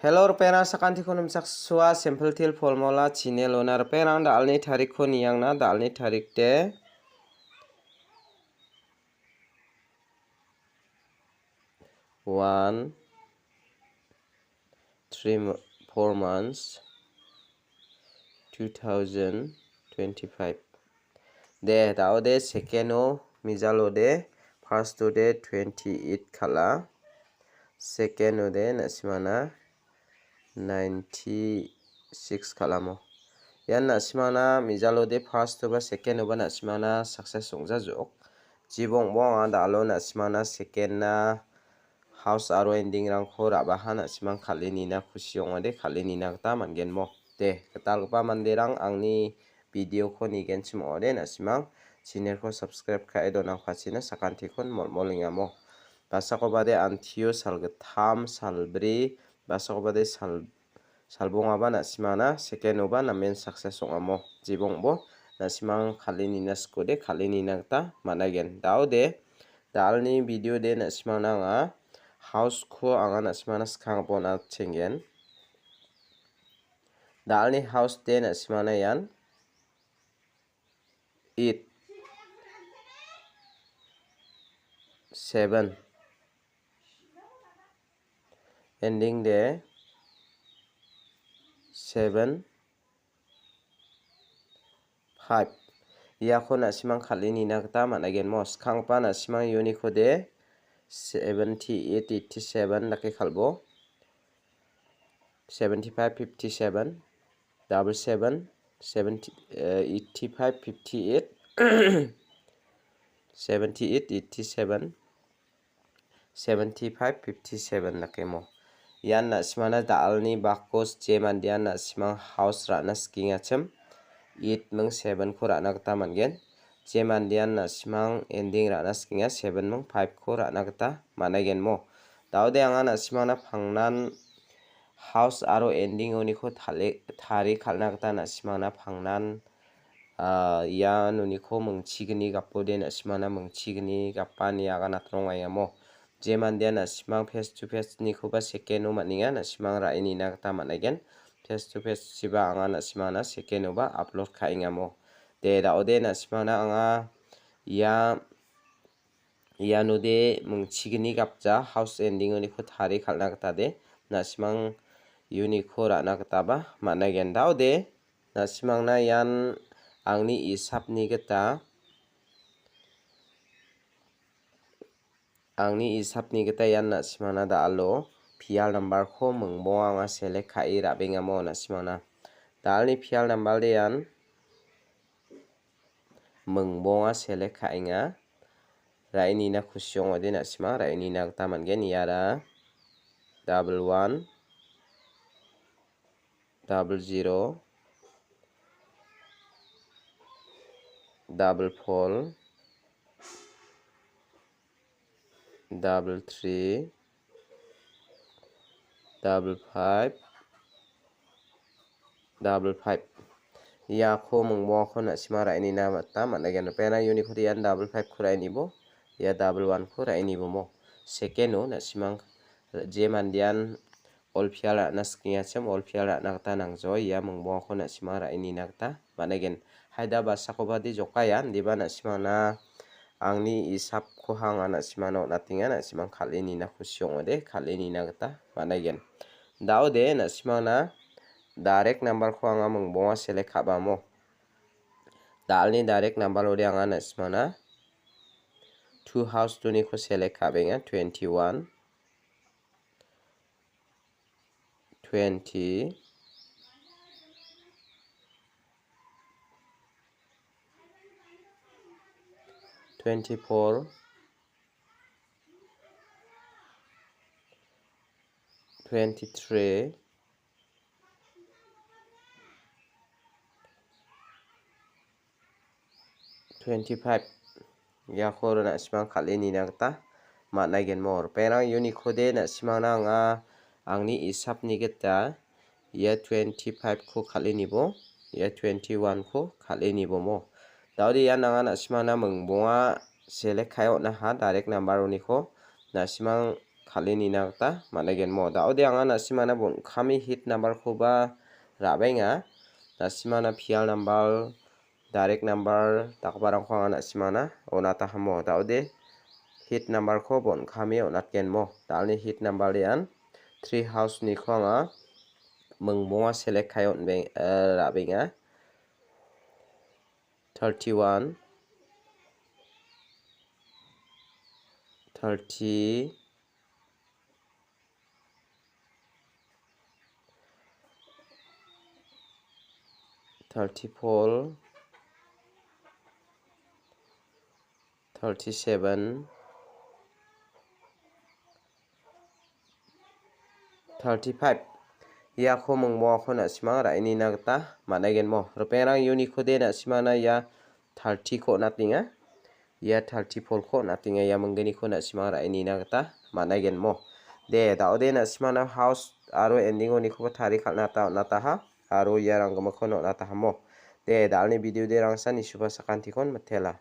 Hello rupena sakanti konum saksua simple til formula chine lona rupena dalni tarik ko niyang na dalni tarik de 1 4 months 2025 de dao de second o mijalo de first o de 28 khala second o de nasimana 96 kalamo yan nasimana mijalo de first ba second ba nasimana success songja jok jibong bonga dalo nasimana second na house aro ending rang khora ba hana simang khalini na khusiong ade khalini na ta mangen mo de katalpa manderang angni video ko nigen chim ode nasimang channel ko subscribe ka edo na khachina sakanti kon molmolinga mo basako bade antio salgatham salbri basako bade salbonga ba nasimana second oba namen success ongamo jibongbo nasimang khalini na skode khalini na ta managen daude dalni video de nasimana nga house ko anga nasimana skang bona chengen dalni house de nasimana yan 8 7 ending de 7 5 yako nasimang khalini na ta managen mo skang pa nasimang unique de 78 87 laki khalbo 75 57 77 70 85 58 78 87 75 57 laki mo yan nasimana dalni bakos jemandian nasimang house rana skinga chem 8 mung 7 ko rana kata mangen jemandian nasimang ending rana skinga 7 mung 5 ko rana kata managen mo daude anga nasimana phangnan house aro ending oni ko thari khalna kata nasimana phangnan ya nuni ko mungchigni gapode nasimana mungchigni gapani aga natrong ayamo jemandian nasimang face to face ni ko ba second o maninga nasimang raini na kata managen face to face siba anga nasimana second o ba upload khaingamo de daude nasimana anga ya nude mungchigni gapja house ending oni ko thari khalna kata de nasimang unique rana kata ba managen daude nasimang na yan angni isapni geta yan nasimana da alo pial number ko mungbo anga select khai rabenga mo nasimana dalni pial number de yan mungbo anga select khainga raini na khusyong ode nasima raini na ta mangen yara 11 00 44 33 55 55 ya ko mungbo ko nasima raini na ta managen pena unique yan 55 ko raini bo ya 11 ko raini bo mo second o nasimang jemandian olpiala naskinga chem olpiala nakta nangjo ya mungbo ko nasima raini nakta managen haida basakobadi jokayan diba nasimana angni isap ko hanga nasimano natinga nasimang khalini na khusyong ode khalini na gata managen daude nasimana direct number ko anga mungbo select khabamo dalni direct number ode anga nasimana 2 house to ni ko select khabenga 21 20 24 23 25 ya khoro na simang khalini na ta managen mor perang unique de na simang na nga angni isap ni geta ya 25 ko khalini bo ya 21 ko khalini bo mo daudi ya nanga na simang na mungbonga select khayo na ha direct number oni ko na simang khalini nakta managen mo da ode anga nasimana bon khami hit number khoba rabenga nasimana pial number direct number takbarang khwanga nasimana onata hamo da ode hit number kho bon khami onatken mo dalni hit number lian 3 house ni khwanga mungmonga select khayon beng rabenga 31 30 34 37 35 ya kho mungmo kho na sima raini nagta managen mo rupengrang unit kho de na sima na ya 30 kho natinga ya 34 kho natinga ya mungeni kho na sima raini nagta managen mo de da ode na sima na house aro ending oni kho thari khalna ta nata ha aro ya rang mo kho na ta mo de dalni video de rang sani suba sakanti kon mathela